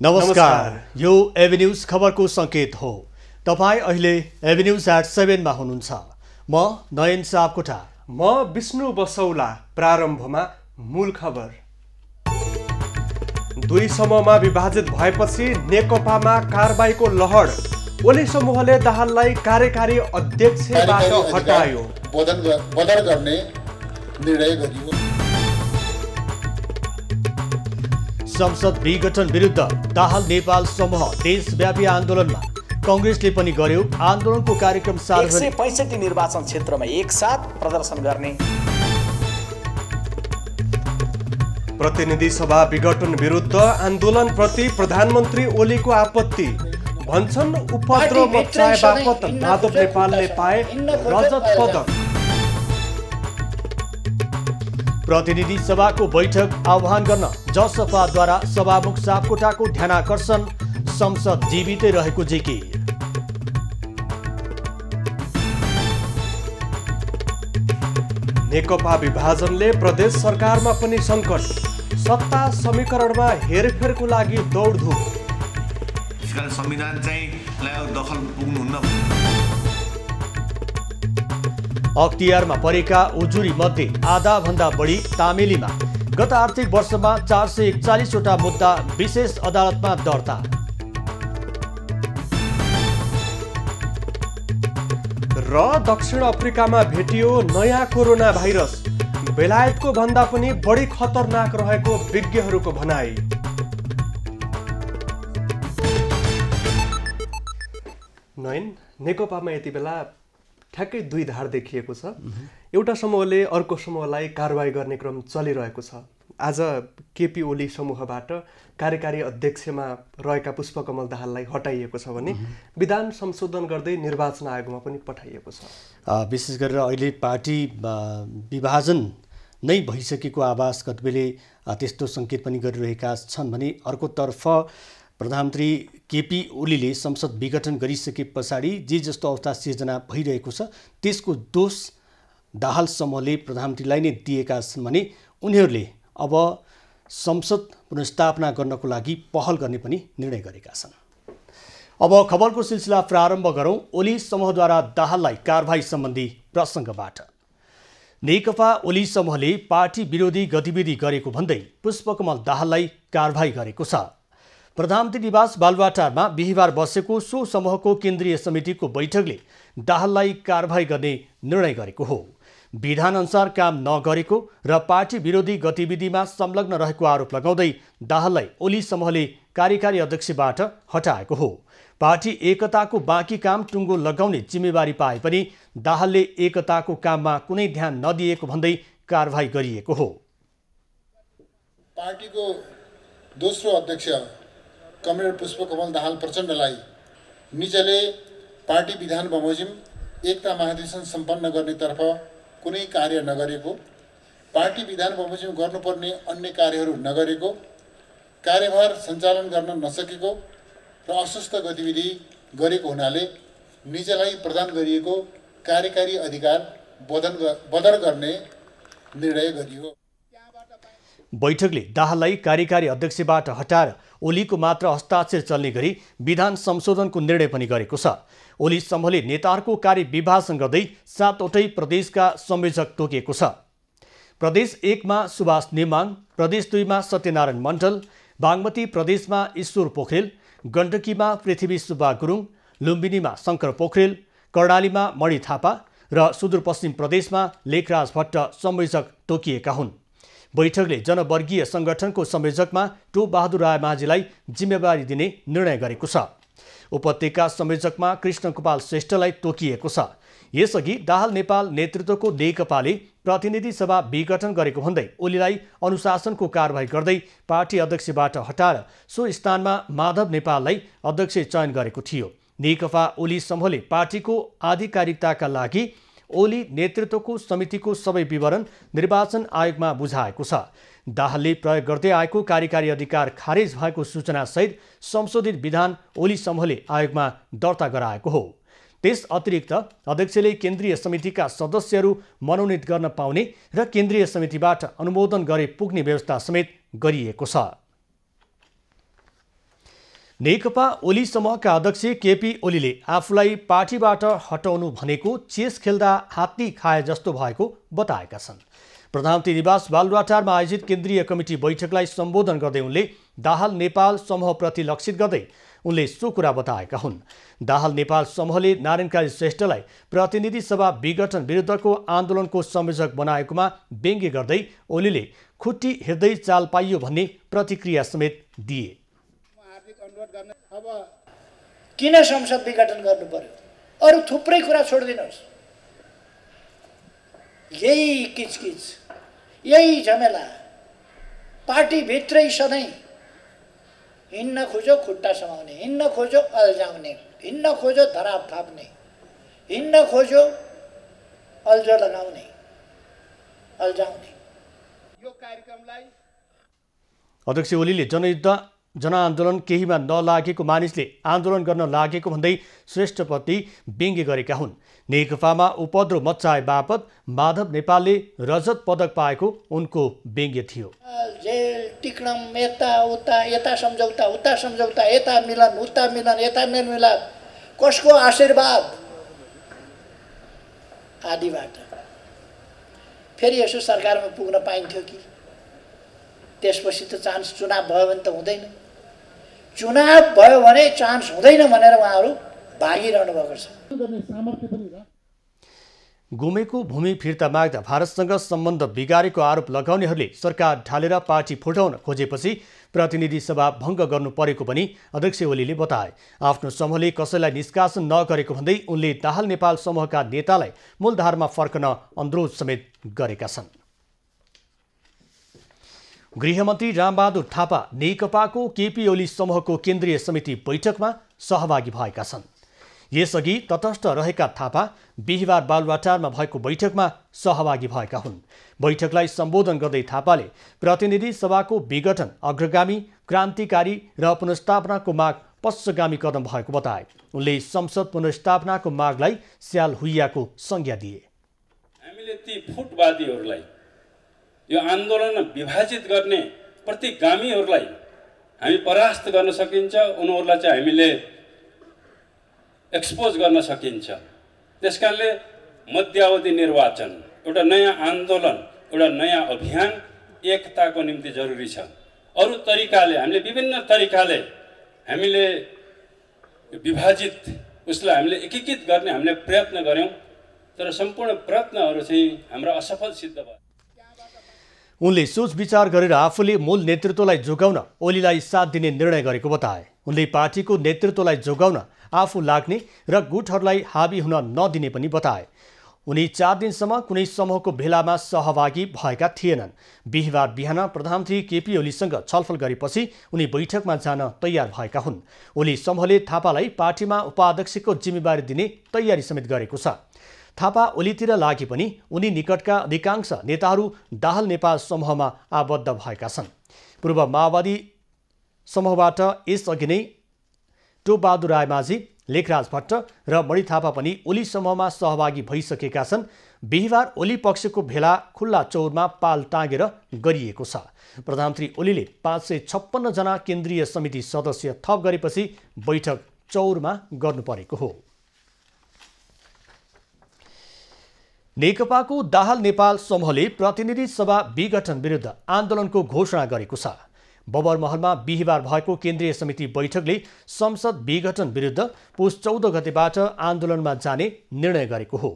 नमस्कार, यो एभिन्यूज खबरको संकेत हो। तपाईं अहिले एभिन्यूज एट 7 मा हुनुहुन्छ। म नयन सापकोटा। म विष्णु बसौला। प्रारम्भमा मूल खबर। दुई समूहमा विभाजित भएपछि नेकपामा कारबाहीको लहर। ओली समूहले दाहाललाई कार्यकारी अध्यक्षबाट हटायो। बदर गर्ने निर्णय गरियो। संसद विघटन विरुद्ध दाहाल नेपाल समूह देशव्यापी आन्दोलनमा। कांग्रेसले पनि गर्यो आन्दोलनको कार्यक्रम सार्वजनिक। 165 निर्वाचन क्षेत्रमा एकसाथ प्रदर्शन गर्ने। प्रतिनिधि सभा विघटन विरुद्ध आन्दोलनप्रति प्रधानमन्त्री ओलीको आपत्ति। भन्छन् उपद्रव मचाए बापत माधव नेपालले पाए रजत पदक। प्रतिनिधि सभाको बैठक आह्वान गर्न जसपाद्वारा सभामुख सापकोटाको ध्यानाकर्षण। संसद जीवितै रहेको जिकिर। नेकपा विभाजनले प्रदेश सरकारमा पनि सङ्कट। सत्ता समीकरणमा हेरफेरको लागि दौडधुप। त्यसकारण संविधान चाहिँ दखल पुग्नुहुन्न। अख्तियारमा परेका उजुरी मध्ये आधा भन्दा बढी तामेलीमा। गत आर्थिक वर्षमा 441 वटा मुद्दा विशेष अदालतमा दर्ता। र दक्षिण अफ्रिकामा भेटियो नयाँ कोरोना भाइरस। बेलायतको भन्दा पनि बढी खतरनाक रहेको विज्ञहरूको भनाई। नयन, नेकपामा यति बेला ठ्याक्कै दुई धार देखिएको छ। एउटा समूहले अर्को समूहलाई कारबाही गर्ने क्रम चलिरहेको छ। आज केपी ओली समूहबाट कार्यकारी अध्यक्षमा रहेका पुष्पकमल दाहाललाई हटाइएको छ भने विधान संशोधन गर्दै निर्वाचन आयोगमा पनि पठाइएको छ। विशेष गरेर अहिले पार्टी विभाजन नै भइसकेको आभास कतिपयले त्यस्तो सङ्केत पनि गरिरहेका छन् भने अर्कोतर्फ प्रधानमन्त्री केपी ओलीले संसद विघटन गरिसके पछाडि जे जस्तो अवस्था सिर्जना भइरहेको छ त्यसको दोष दाहाल समूहले प्रधानमन्त्रीलाई नै दिएका छन् भने उनीहरूले अब संसद पुनर्स्थापना गर्नको लागि पहल गर्ने पनि निर्णय गरेका छन्। अब खबरको सिलसिला प्रारम्भ गरौँ ओली समूहद्वारा दाहाललाई कारबाही सम्बन्धी प्रसङ्गबाट। नेकपा ओली समूहले पार्टी विरोधी गतिविधि गरेको भन्दै पुष्पकमल दाहाललाई कारबाही गरेको छ। प्रधानमन्त्री निवास बालुवाटारमा बिहिबार बसेको सो समूहको केन्द्रीय समितिको बैठकले दाहाललाई कारबाही गर्ने निर्णय गरेको हो। विधानअनुसार काम नगरेको र पार्टी विरोधी गतिविधिमा संलग्न रहेको आरोप लगाउँदै दाहाललाई ओली समूहले कार्यकारी अध्यक्षबाट हटाएको हो। पार्टी एकताको बाँकी काम टुङ्गो लगाउने जिम्मेवारी पाए पनि दाहालले एकताको काममा कुनै ध्यान नदिएको भन्दै कारबाही गरिएको हो। पार्टीको दोस्रो अध्यक्ष कमरेड पुष्पकमल दाहाल प्रचण्डलाई निजले पार्टी विधान बमोजिम एकता महाधिवेशन सम्पन्न गर्नेतर्फ कुनै कार्य नगरेको, पार्टी विधान बमोजिम गर्नुपर्ने अन्य कार्यहरू नगरेको, कार्यभार सञ्चालन गर्न नसकेको र अस्वस्थ गतिविधि गरेको हुनाले निजलाई प्रदान गरिएको कार्यकारी अधिकार बदर गर्ने निर्णय गरियो। बैठकले दाहाललाई कार्यकारी अध्यक्षबाट हटाएर ओलीको मात्र हस्ताक्षर चल्ने गरी विधान संशोधनको निर्णय पनि गरेको छ। ओली समूहले नेताहरूको कार्य विभाजन गर्दै 7वटै प्रदेशका संयोजक तोकिएको छ। प्रदेश 1 मा सुभाष नेमाङ, प्रदेश 2 मा सत्यनारायण मण्डल, बागमती प्रदेशमा ईश्वर पोखरेल, गण्डकीमा पृथ्वी सुब्बा गुरुङ, लुम्बिनीमा शङ्कर पोखरेल, कर्णालीमा मणि थापा र सुदूरपश्चिम प्रदेशमा लेखराज भट्ट संयोजक तोकिएका हुन्। बैठकले जनवर्गीय संगठनको संयोजकमा टोप बहादुर रायमाझीलाई जिम्मेवारी दिने निर्णय गरेको छ। उपत्यका संयोजकमा कृष्ण कुपाल श्रेष्ठलाई तोकिएको छ। यसअघि दाहाल नेपाल नेतृत्वको नेकपाले प्रतिनिधि सभा विघटन गरेको भन्दै ओलीलाई अनुशासनको कारबाही गर्दै पार्टी अध्यक्षबाट हटाएर सो स्थानमा माधव नेपाललाई अध्यक्ष चयन गरेको थियो। नेकपा ओली समूहले पार्टीको आधिकारिकताका लागि ओली नेतृत्वको समितिको सबै विवरण निर्वाचन आयोगमा बुझाएको छ। दाहालले प्रयोग गर्दै आएको कार्यकारी अधिकार खारेज भएको सूचनासहित संशोधित विधान ओली समूहले आयोगमा दर्ता गराएको हो। त्यस अतिरिक्त अध्यक्षले केन्द्रीय समितिका सदस्यहरू मनोनित गर्न पाउने र केन्द्रीय समितिबाट अनुमोदन गरे पुग्ने व्यवस्था समेत गरिएको छ। नेकपा ओली समूहका अध्यक्ष केपी ओलीले आफूलाई पार्टीबाट हटाउनु भनेको चेस खेल्दा हात्ती खाए जस्तो भएको बताएका छन्। प्रधानमन्त्री निवास बालुवाटारमा आयोजित केन्द्रीय कमिटी बैठकलाई सम्बोधन गर्दै उनले दाहाल नेपाल समूहप्रति लक्षित गर्दै उनले सो कुरा बताएका हुन्। दाहाल नेपाल समूहले नारायणकाजी श्रेष्ठलाई प्रतिनिधि सभा विघटन विरुद्धको आन्दोलनको संयोजक बनाएकोमा व्यङ्ग्य गर्दै ओलीले खुट्टी हेर्दै चाल पाइयो भन्ने प्रतिक्रिया समेत दिए। अब किन संसद विघटन गर्नु पर्यो? अरू थुप्रै कुरा छोडिदिनुहोस्। यही किचकिच, यही झमेला, पार्टीभित्रै सधैँ हिँड्न खोज्यो खुट्टा समाउने, हिँड्न खोज्यो अल्झाउने, हिँड्न खोज्यो धराप थाप्ने, हिँड्न खोज्यो अल्झो लगाउने, अल्झाउने। यो कार्यक्रमलाई अध्यक्ष ओलीले जनआन्दोलन केहीमा नलागेको मानिसले आन्दोलन गर्न लागेको भन्दै श्रेष्ठप्रति व्यङ्ग्य गरेका हुन्। नेकपामा उपद्रव मच्चाए बापत माधव नेपालले रजत पदक पाएको उनको व्यङ्ग्य थियो। जेल टिक्णम, यता सम्झौता, उता सम्झौता, यता मिलन, उता मिलन, यता मेलमिलाप, कसको आशीर्वाद आदिबाट फेरि यसो सरकारमा पुग्न पाइन्थ्यो कि? त्यसपछि त चान्स चुनाव भयो भने त हुँदैन। चुनाव भयो भने चान्स हुँदैन भनेर उहाँहरू भागिरहनु भएको छ। गुमेको भूमि फिर्ता माग्दा भारतसँग सम्बन्ध बिगारेको आरोप लगाउनेहरूले सरकार ढालेर पार्टी फुटाउन खोजेपछि प्रतिनिधि सभा भङ्ग गर्नु परेको पनि अध्यक्ष ओलीले बताए। आफ्नो समूहले कसैलाई निष्कासन नगरेको भन्दै उनले दाहाल नेपाल समूहका नेतालाई मूलधारमा फर्कन अनुरोध समेत गरेका छन्। गृहमन्त्री रामबहादुर थापा नेकपाको केपी ओली समूहको केन्द्रीय समिति बैठकमा सहभागी भएका छन्। यसअघि तटस्थ रहेका थापा बिहिबार बालुवाटारमा भएको बैठकमा सहभागी भएका हुन्। बैठकलाई सम्बोधन गर्दै थापाले प्रतिनिधि सभाको विघटन अग्रगामी, क्रान्तिकारी र पुनर्स्थापनाको माग पश्चगामी कदम भएको बताए। उनले संसद पुनर्स्थापनाको मागलाई स्याल हुइयाको संज्ञा दिए। हामीले ती फुटवादीहरूलाई, यो आन्दोलन विभाजित गर्ने प्रतिगामीहरूलाई हामी परास्त गर्न सकिन्छ, उनीहरूलाई चाहिँ हामीले एक्सपोज गर्न सकिन्छ। त्यसकारणले मध्यावधि निर्वाचन, एउटा नयाँ आन्दोलन, एउटा नयाँ अभियान एकताको निम्ति जरुरी छ। अरू तरिकाले हामीले विभिन्न तरिकाले हामीले विभाजित उसलाई हामीले एकीकृत गर्ने हामीले प्रयत्न गर्यौं, तर सम्पूर्ण प्रयत्नहरू चाहिँ हाम्रा असफल सिद्ध भयो। उनले सोच विचार गरेर आफूले मूल नेतृत्वलाई जोगाउन ओलीलाई साथ दिने निर्णय गरेको बताए। उनले पार्टीको नेतृत्वलाई जोगाउन आफू लाग्ने र गुटहरूलाई हाबी हुन नदिने पनि बताए। उनी 4 दिनसम्म कुनै समूहको भेलामा सहभागी भएका थिएनन्। बिहिबार बिहान प्रधानमन्त्री केपी ओलीसँग छलफल गरेपछि उनी बैठकमा जान तयार भएका हुन्। ओली समूहले थापालाई पार्टीमा उपाध्यक्षको जिम्मेवारी दिने तयारी समेत गरेको छ। थापा ओलीतिर लागे पनि उनी निकटका अधिकांश नेताहरू दाहाल नेपाल समूहमा आबद्ध भएका छन्। पूर्व माओवादी समूहबाट यसअघि नै टोपबहादुर रायमाझी, लेखराज भट्ट र मणि थापा पनि ओली समूहमा सहभागी भइसकेका छन्। बिहिबार ओली पक्षको भेला खुल्ला चौरमा पाल टाँगेर गरिएको छ। प्रधानमन्त्री ओलीले 556 जना केन्द्रीय समिति सदस्य थप गरेपछि बैठक चौरमा गर्नु परेको हो। नेकपाको दाहाल नेपाल समूहले प्रतिनिधि सभा विघटन विरुद्ध आन्दोलनको घोषणा गरेको छ। बबरमहलमा बिहिबार भएको केन्द्रीय समिति बैठकले संसद विघटन विरुद्ध पुस 14 गतेबाट आन्दोलनमा जाने निर्णय गरेको हो।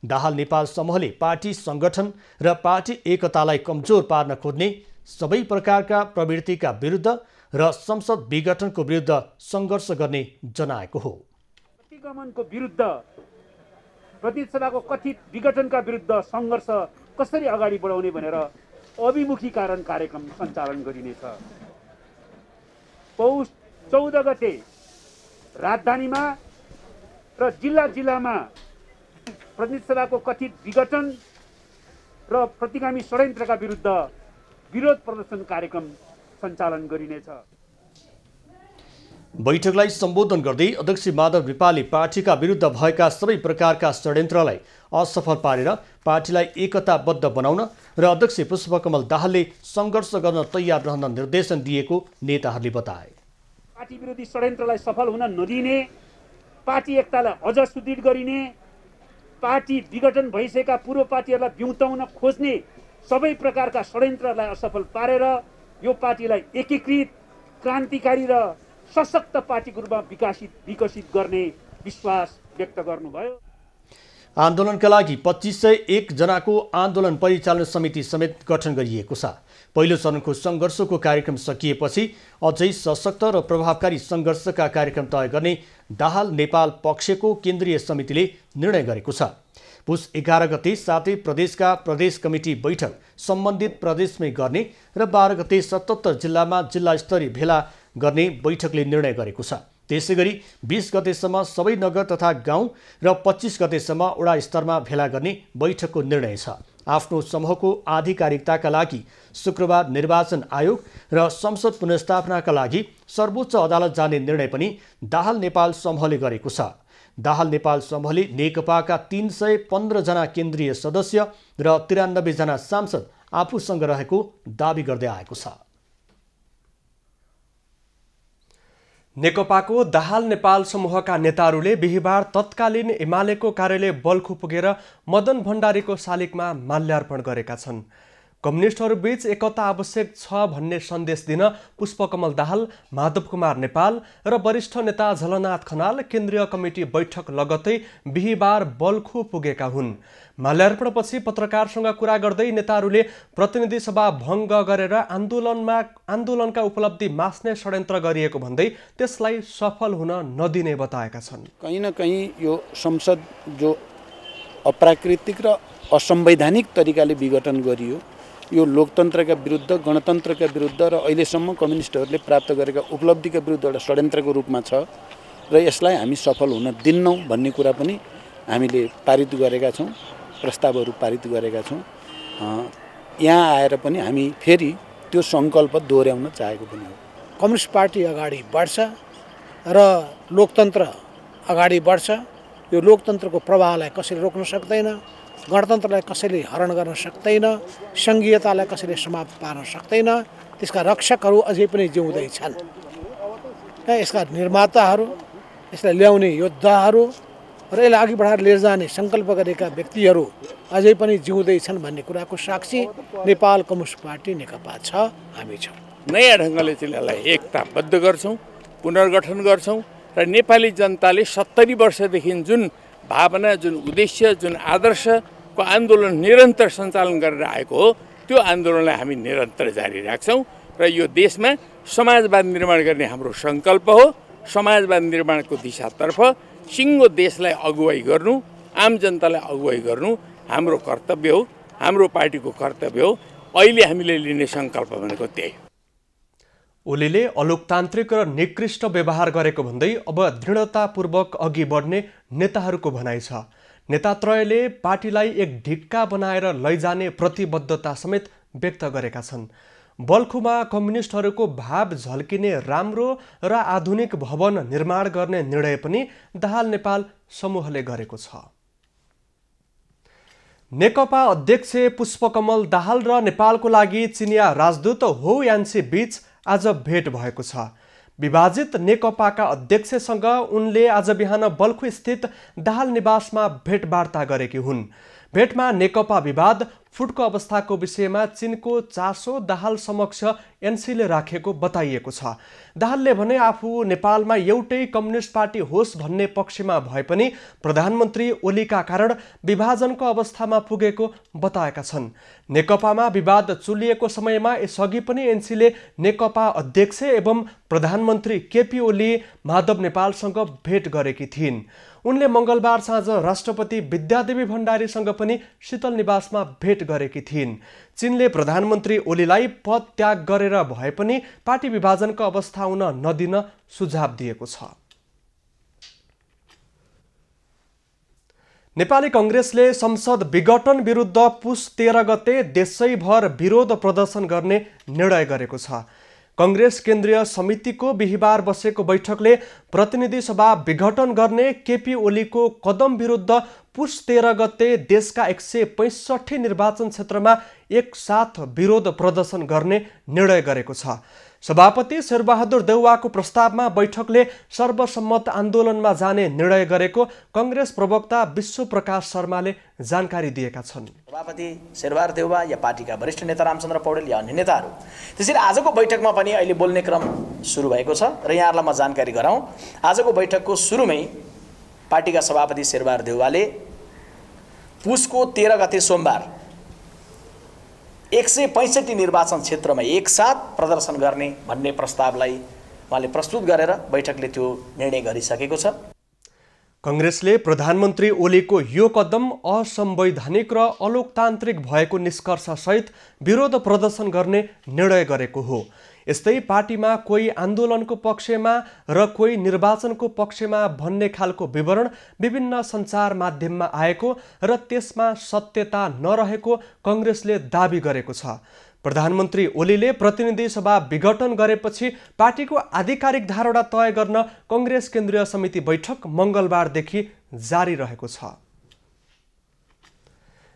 दाहाल नेपाल समूहले पार्टी संगठन र पार्टी एकतालाई कमजोर पार्न खोज्ने सबै प्रकारका प्रवृत्तिका विरुद्ध र संसद विघटनको विरुद्ध सङ्घर्ष गर्ने जनाएको हो। प्रतिगमनको विरुद्ध, प्रतिनिधि सभाको कथित विघटनका विरुद्ध सङ्घर्ष कसरी अगाडि बढाउने भनेर अभिमुखीकरण कार्यक्रम सञ्चालन गरिनेछ। पौष 14 गते राजधानीमा र जिल्ला जिल्लामा प्रतिनिधि सभाको कथित विघटन र प्रतिगामी षड्यन्त्रका विरुद्ध विरोध प्रदर्शन कार्यक्रम सञ्चालन गरिनेछ। बैठकलाई सम्बोधन गर्दै अध्यक्ष माधव नेपालले पार्टीका विरुद्ध भएका सबै प्रकारका षड्यन्त्रलाई असफल पारेर पार्टीलाई एकताबद्ध बनाउन र अध्यक्ष पुष्पकमल दाहालले सङ्घर्ष गर्न तयार रहन निर्देशन दिएको नेताहरूले बताए। पार्टी विरोधी षड्यन्त्रलाई सफल हुन नदिने, पार्टी एकतालाई अझ सुदृढ गरिने, पार्टी विघटन भइसकेका पूर्व पार्टीहरूलाई बिउताउन खोज्ने सबै प्रकारका षड्यन्त्रलाई असफल पारेर यो पार्टीलाई एकीकृत, क्रान्तिकारी र सशक्त पार्टीको रूपमा विकसित गर्ने विश्वास व्यक्त गर्नुभयो। आन्दोलनका लागि 2501 जनाको आन्दोलन परिचालन समिति समेत गठन गरिएको छ। पहिलो चरणको सङ्घर्षको कार्यक्रम सकिएपछि अझै सशक्त र प्रभावकारी सङ्घर्षका कार्यक्रम तय गर्ने दाहाल नेपाल पक्षको केन्द्रीय समितिले निर्णय गरेको छ। पुस 11 गते सातै प्रदेशका प्रदेश कमिटी बैठक सम्बन्धित प्रदेशमै गर्ने र 12 गते 77 जिल्लामा जिल्ला स्तरीय भेला गर्ने बैठकले निर्णय गरेको छ। त्यसैगरी 20 गतेसम्म सबै नगर तथा गाउँ र 25 गतेसम्म वडा स्तरमा भेला गर्ने बैठकको निर्णय छ। आफ्नो समूहको आधिकारिकताका लागि शुक्रबार निर्वाचन आयोग र संसद पुनर्स्थापनाका लागि सर्वोच्च अदालत जाने निर्णय पनि दाहाल नेपाल समूहले गरेको छ। दाहाल नेपाल समूहले नेकपाका 315 जना केन्द्रीय सदस्य र 93 जना सांसद आफूसँग रहेको दावी गर्दै आएको छ। नेकपाको दाहाल नेपाल समूहका नेताहरूले बिहिबार तत्कालीन एमालेको कार्यालय बल्खु पुगेर मदन भण्डारीको शालिगमा माल्यार्पण गरेका छन्। कम्युनिस्टहरूबीच एकता आवश्यक छ भन्ने सन्देश दिन पुष्पकमल दाहाल, माधव कुमार नेपाल र वरिष्ठ नेता झलनाथ खनाल केन्द्रीय कमिटी बैठक लगत्तै बिहिबार बल्खु पुगेका हुन्। माल्यार्पणपछि पत्रकारसँग कुरा गर्दै नेताहरूले प्रतिनिधि सभा भङ्ग गरेर आन्दोलनका उपलब्धि मास्ने षड्यन्त्र गरिएको भन्दै त्यसलाई सफल हुन नदिने बताएका छन्। कहीँ न कहीँ यो संसद जो अप्राकृतिक र असंवैधानिक तरिकाले विघटन गरियो, यो लोकतन्त्रका विरुद्ध, गणतन्त्रका विरुद्ध र अहिलेसम्म कम्युनिस्टहरूले प्राप्त गरेका उपलब्धिका विरुद्ध एउटा षड्यन्त्रको रूपमा छ र यसलाई हामी सफल हुन दिन्नौँ भन्ने कुरा पनि हामीले पारित गरेका छौँ, प्रस्तावहरू पारित गरेका छौँ। यहाँ आएर पनि हामी फेरि त्यो सङ्कल्प दोहोऱ्याउन चाहेको पनि हो। कम्युनिस्ट पार्टी अगाडि बढ्छ र लोकतन्त्र अगाडि बढ्छ। यो लोकतन्त्रको प्रवाहलाई कसैले रोक्न सक्दैन, गणतन्त्रलाई कसैले हरण गर्न सक्दैन, सङ्घीयतालाई कसैले समाप्त पार्न सक्दैन। त्यसका रक्षकहरू अझै पनि जिउँदैछन्। यसका निर्माताहरू, यसलाई ल्याउने योद्धाहरू र यसलाई अघि बढाएर लिएर जाने सङ्कल्प गरेका व्यक्तिहरू अझै पनि जिउँदैछन् भन्ने कुराको साक्षी नेपाल कम्युनिस्ट पार्टी नेकपा छ, हामी छौँ। नयाँ ढङ्गले चाहिँ यसलाई एकताबद्ध गर्छौँ, पुनर्गठन गर्छौँ र नेपाली जनताले 70 वर्षदेखि जुन भावना, जुन उद्देश्य, जुन आदर्शको आन्दोलन निरन्तर सञ्चालन गरेर आएको हो, त्यो आन्दोलनलाई हामी निरन्तर जारी राख्छौँ र यो देशमा समाजवाद निर्माण गर्ने हाम्रो सङ्कल्प हो। समाजवाद निर्माणको दिशातर्फ सिङ्गो देशलाई अगुवाई गर्नु, आम जनतालाई अगुवाई गर्नु हाम्रो कर्तव्य हो, हाम्रो पार्टीको कर्तव्य हो। अहिले हामीले लिने सङ्कल्प भनेको त्यही। ओलीले अलोकतान्त्रिक र निकृष्ट व्यवहार गरेको भन्दै अब दृढतापूर्वक अघि बढ्ने नेताहरूको भनाइ छ। नेतात्रयले पार्टीलाई एक ढिक्का बनाएर लैजाने प्रतिबद्धता समेत व्यक्त गरेका छन्। बल्खुमा कम्युनिस्टहरूको भाव झल्किने राम्रो र आधुनिक भवन निर्माण गर्ने निर्णय पनि दाहाल नेपाल समूहले गरेको छ। नेकपा अध्यक्ष पुष्पकमल दाहाल र नेपालको लागि चिनिया राजदूत हो यान्सी बीच आज भेट भएको छ। विभाजित नेकपाका अध्यक्षसँग उनले आज बिहान बल्खु स्थित दाहाल निवासमा भेटवार्ता गरेकी हुन्। भेटमा नेकपा विवाद, फुटको अवस्थाको विषयमा चीनको चासो दाहाल समक्ष एनसीले राखेको बताइएको छ। दाहालले भने आफू नेपालमा एउटै कम्युनिस्ट पार्टी होस् भन्ने पक्षमा भए पनि प्रधानमन्त्री ओलीका कारण विभाजनको अवस्थामा पुगेको बताएका छन्। नेकपामा विवाद चुलिएको समयमा यसअघि पनि एनसीले नेकपा अध्यक्ष एवं प्रधानमन्त्री केपी ओली माधव नेपालसँग भेट गरेकी थिइन्। उनले मङ्गलबार साँझ राष्ट्रपति विद्यादेवी भण्डारीसँग पनि शीतल निवासमा भेट गरेकी थिइन्। चीनले प्रधानमन्त्री ओलीलाई पद त्याग गरेर भए पनि पार्टी विभाजनको अवस्था हुन नदिन सुझाव दिएको छ। नेपाली कङ्ग्रेसले संसद विघटन विरुद्ध पुस 13 गते देशैभर विरोध प्रदर्शन गर्ने निर्णय गरेको छ। कङ्ग्रेस केन्द्रीय समितिको बिहिबार बसेको बैठकले प्रतिनिधि सभा विघटन गर्ने केपी ओलीको कदम विरुद्ध पुस 13 गते देशका 165 निर्वाचन क्षेत्रमा एकसाथ विरोध प्रदर्शन गर्ने निर्णय गरेको छ। सभापति शेरबहादुर देउवाको प्रस्तावमा बैठकले सर्वसम्मत आन्दोलनमा जाने निर्णय गरेको कांग्रेस प्रवक्ता विश्व प्रकाश शर्माले जानकारी दिएका छन्। सभापति शेरबहादुर देउवा या पार्टीका वरिष्ठ नेता रामचन्द्र पौडेल या अन्य नेताहरू, त्यसैले आजको बैठकमा पनि अहिले बोल्ने क्रम सुरु भएको छ र यहाँहरूलाई म जानकारी गराउँ। आजको बैठकको सुरुमै पार्टीका सभापति शेरबहादुर देउवाले पुसको 13 गते सोमबार 165 निर्वाचन क्षेत्रमा एकसाथ प्रदर्शन गर्ने भन्ने प्रस्तावलाई उहाँले प्रस्तुत गरेर बैठकले त्यो निर्णय गरिसकेको छ। कांग्रेसले प्रधानमन्त्री ओलीको यो कदम असंवैधानिक र अलोकतान्त्रिक भएको निष्कर्षसहित विरोध प्रदर्शन गर्ने निर्णय गरेको हो। यस्तै पार्टीमा कोही आन्दोलनको पक्षमा र कोही निर्वाचनको पक्षमा भन्ने खालको विवरण विभिन्न सञ्चार माध्यममा आएको र त्यसमा सत्यता नरहेको कांग्रेसले दाबी गरेको छ। प्रधानमन्त्री ओलीले प्रतिनिधि सभा विघटन गरेपछि पार्टीको आधिकारिक धारणा तय गर्न कांग्रेस केन्द्रीय समिति बैठक मंगलबारदेखि जारी रहेको छ।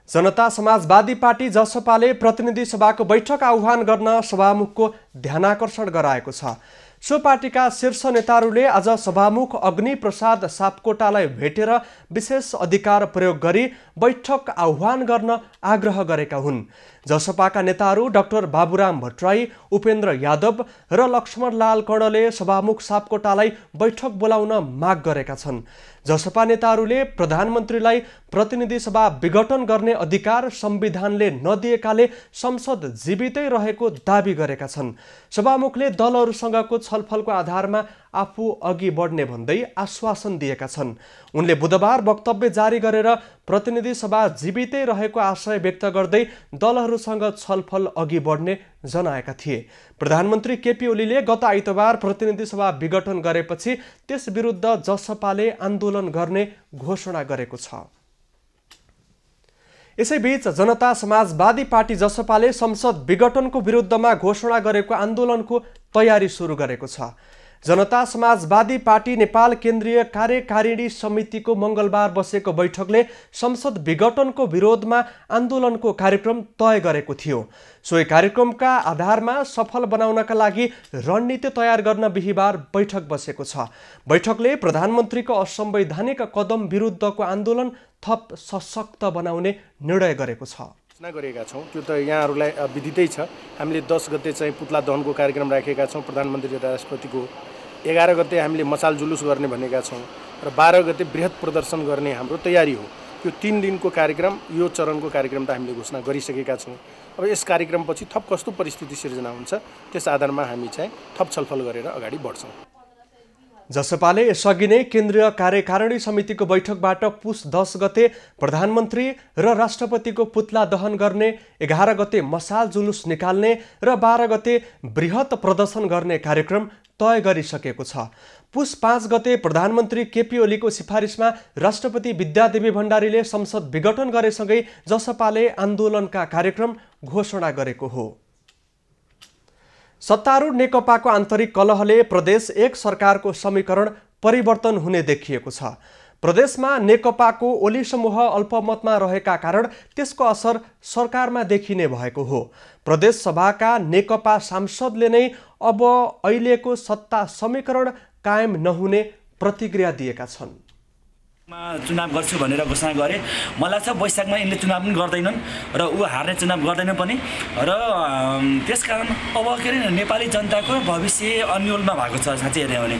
जनता समाजवादी पार्टी जसपाले प्रतिनिधि सभाको बैठक आह्वान गर्न सभामुखको ध्यानाकर्षण गराएको छ। सो पार्टीका शीर्ष नेताहरूले आज सभामुख अग्नि प्रसाद सापकोटालाई भेटेर विशेष अधिकार प्रयोग गरी बैठक आह्वान गर्न आग्रह गरेका हुन्। जसपाका नेताहरू डाक्टर बाबुराम भट्टराई, उपेन्द्र यादव र लक्ष्मणलाल कर्णले सभामुख सापकोटालाई बैठक बोलाउन माग गरेका छन्। जसपा नेताहरूले प्रधानमन्त्रीलाई प्रतिनिधि सभा विघटन गर्ने अधिकार संविधानले नदिएकाले संसद जीवितै रहेको दाबी गरेका छन्। सभामुखले दलहरूसँगको छलफलको आधारमा आफू अघि बढ्ने भन्दै आश्वासन दिएका छन्। उनले बुधबार वक्तव्य जारी गरेर प्रतिनिधि सभा जीवितै रहेको आशय व्यक्त गर्दै दलहरूसँग छलफल अघि बढ्ने जनाएका थिए। प्रधानमन्त्री केपी ओलीले गत आइतबार प्रतिनिधि सभा विघटन गरेपछि त्यस विरुद्ध जसपाले आन्दोलन गर्ने घोषणा गरेको छ। यसैबीच जनता समाजवादी पार्टी जसपाले संसद विघटनको विरुद्धमा घोषणा गरेको आन्दोलनको तयारी सुरु गरेको छ। जनता समाजवादी पार्टी नेपाल केन्द्रीय कार्यकारिणी समितिको मंगलबार बसेको बैठकले संसद विघटनको विरोधमा आन्दोलनको कार्यक्रम तय गरेको थियो। सोही कार्यक्रमका आधारमा सफल बनाउनका लागि रणनीति तयार गर्न बिहीबार बैठक बसेको छ। बैठकले प्रधानमन्त्रीको असंवैधानिक कदम विरुद्धको आन्दोलन थप सशक्त बनाउने निर्णय गरेको छ। गरेका छौँ त्यो त यहाँहरूलाई विदितै छ। हामीले 10 गते चाहिँ पुतला दहनको कार्यक्रम राखेका छौँ प्रधानमन्त्री र राष्ट्रपतिको। 11 गते हामीले मसाल जुलुस गर्ने भनेका छौँ र 12 गते बृहत प्रदर्शन गर्ने हाम्रो तयारी हो। यो 3 दिनको कार्यक्रम, यो चरणको कार्यक्रम त हामीले घोषणा गरिसकेका छौँ। अब यस कार्यक्रमपछि थप कस्तो परिस्थिति सिर्जना हुन्छ त्यस आधारमा हामी चाहिँ थप छलफल गरेर अगाडि बढ्छौँ। जसपाले यसअघि नै केन्द्रीय कार्यकारिणी समितिको बैठकबाट पुस 10 गते प्रधानमन्त्री र राष्ट्रपतिको पुतला दहन गर्ने, 11 गते मसाल जुलुस निकाल्ने र 12 गते बृहत प्रदर्शन गर्ने कार्यक्रम तय गरिसकेको छ। पुस 5 गते प्रधानमन्त्री केपी ओलीको सिफारिसमा राष्ट्रपति विद्यादेवी भण्डारीले संसद विघटन गरेसँगै जसपाले आन्दोलनका कार्यक्रम घोषणा गरेको हो। सत्तारूढ नेकपाको आन्तरिक कलहले प्रदेश एक सरकारको समीकरण परिवर्तन हुने देखिएको छ। प्रदेशमा नेकपाको ओली समूह अल्पमतमा रहेका कारण त्यसको असर सरकारमा देखिने भएको हो। प्रदेश सभाका नेकपा सांसदले नै अब अहिलेको सत्ता समीकरण कायम नहुने प्रतिक्रिया दिएका छन्। चुनाव गर्छु भनेर घोषणा गरे, मलाई छ वैशाखमा यिनले चुनाव पनि गर्दैनन् र ऊ हार्ने चुनाव गर्दैन पनि र त्यसकारण अब के अरे नेपाली जनताको भविष्य अन्यलमा भएको छ साँच्चै हेर्यो भने।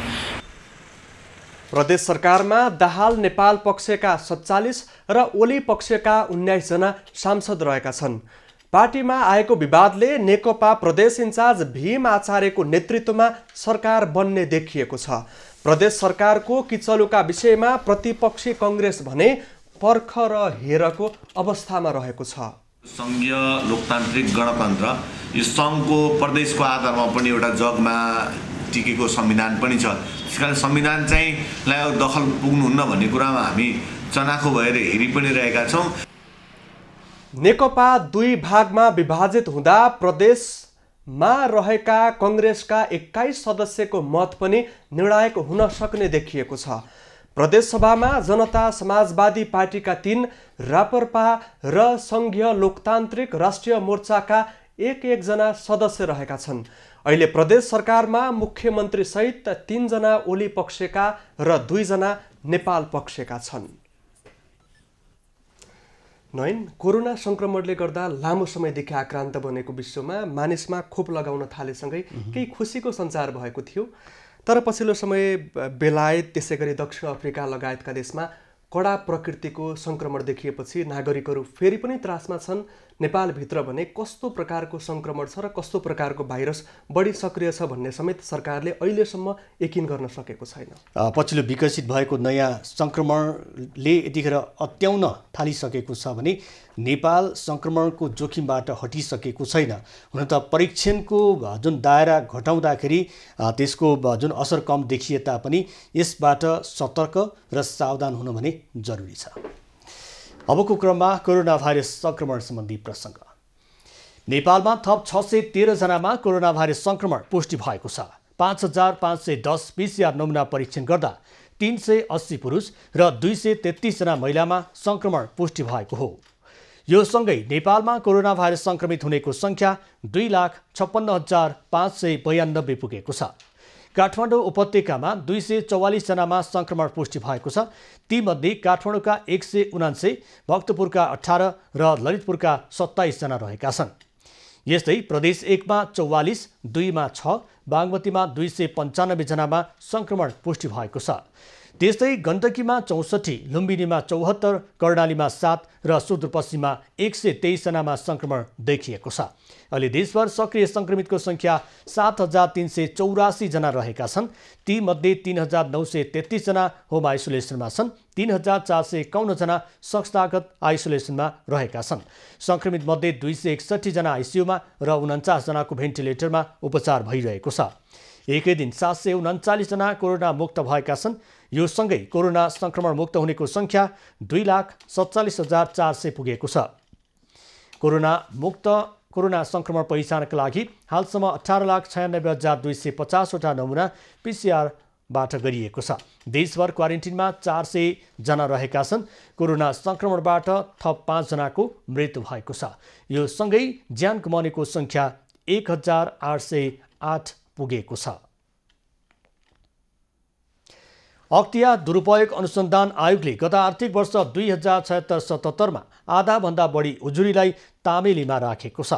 प्रदेश सरकारमा दाहाल नेपाल पक्षका 47 र ओली पक्षका 19 जना सांसद रहेका छन्। पार्टीमा आएको विवादले नेकपा प्रदेश इन्चार्ज भीम आचार्यको नेतृत्वमा सरकार बन्ने देखिएको छ। प्रदेश सरकारको किचलुका विषयमा प्रतिपक्षी कांग्रेस भने पर्ख र हेरको अवस्थामा रहेको छ। संघीय लोकतान्त्रिक गणतन्त्र यो सङ्घको प्रदेशको आधारमा पनि एउटा जगमा टिकेको संविधान पनि छ। त्यसकारण संविधान चाहिँ लाई दखल पुग्नुहुन्न भन्ने कुरामा हामी चनाखो भएर हेरि पनि रहेका छौँ। नेकपा दुई भागमा विभाजित हुँदा प्रदेश मा रहेका कङ्ग्रेसका 21 सदस्यको मत पनि निर्णायक हुन सक्ने देखिएको छ। प्रदेशसभामा जनता समाजवादी पार्टीका 3, राप्रपा र सङ्घीय लोकतान्त्रिक राष्ट्रिय मोर्चाका 1 जना सदस्य रहेका छन्। अहिले प्रदेश सरकारमा मुख्यमन्त्री सहित 3 जना ओली पक्षका र 2 जना नेपाल पक्षका छन्। नयन, कोरोना संक्रमणले गर्दा लामो समयदेखि आक्रान्त बनेको विश्वमा मानिसमा खोप लगाउन थालेसँगै केही खुसीको सञ्चार भएको थियो। तर पछिल्लो समय बेलायत, त्यसै गरी दक्षिण अफ्रिका लगायतका देशमा कडा प्रकृतिको संक्रमण देखिएपछि नागरिकहरू फेरि पनि त्रासमा छन्। नेपालभित्र भने कस्तो प्रकारको संक्रमण छ र कस्तो प्रकारको भाइरस बढी सक्रिय छ भन्ने समेत सरकारले अहिलेसम्म यकिन गर्न सकेको छैन। पछिल्लो विकसित भएको नयाँ संक्रमणले यतिखेर अत्याउन थालिसकेको छ भने नेपाल संक्रमणको जोखिमबाट हटिसकेको छैन। हुन त परीक्षणको जुन दायरा घटाउँदाखेरि त्यसको जुन असर कम देखिए तापनि यसबाट सतर्क र सावधान हुनु भने जरुरी छ। अबको क्रममा कोरोना भाइरस संक्रमण सम्बन्धी प्रसङ्ग। नेपालमा थप 613 जनामा कोरोना भाइरस संक्रमण पुष्टि भएको छ। 5510 PCR नमुना परीक्षण गर्दा 380 पुरुष र 233 जना महिलामा संक्रमण पुष्टि भएको हो। यो सँगै नेपालमा कोरोना भाइरस संक्रमित हुनेको संख्या 2,56,592 पुगेको छ। काठमाडौँ उपत्यकामा 244 जनामा संक्रमण पुष्टि भएको छ। तीमध्ये काठमाडौँका 179, भक्तपुरका 18 र ललितपुरका 27 जना रहेका छन्। यस्तै प्रदेश 1 मा 44, 2 मा 6, बागमतीमा 295 जनामा संक्रमण पुष्टि भएको छ। त्यस्तै गण्डकीमा 64, लुम्बिनीमा 74, कर्णालीमा 7 र सुदूरपश्चिममा 123 जनामा संक्रमण देखिएको छ। अहिले देशभर सक्रिय संक्रमितको संख्या 7384 जना रहेका छन्। तीमध्ये 3933 जना होम आइसोलेसनमा छन्। 3451 जना संस्थागत आइसोलेसनमा रहेका छन्। संक्रमित मध्ये 261 जना आइसियुमा र 49 जनाको भेन्टिलेटरमा उपचार भइरहेको छ। एकै दिन 739 जना कोरोना मुक्त भएका छन्। यो सँगै कोरोना संक्रमण मुक्त हुनेको संख्या 2,47,400 पुगेको छ। कोरोना संक्रमण पहिचानका लागि हालसम्म 18,96,250 वटा नमुना PCRबाट गरिएको छ। देशभर क्वारेन्टिनमा 400 जना रहेका छन्। कोरोना संक्रमणबाट थप 5 जनाको मृत्यु भएको छ। यो सँगै ज्यान गुमाउनेको संख्या 1,808 पुगेको छ। अख्तियार दुरुपयोग अनुसन्धान आयोगले गत आर्थिक वर्ष 2076-77 मा आधाभन्दा बढी उजुरीलाई तामेलीमा राखेको छ।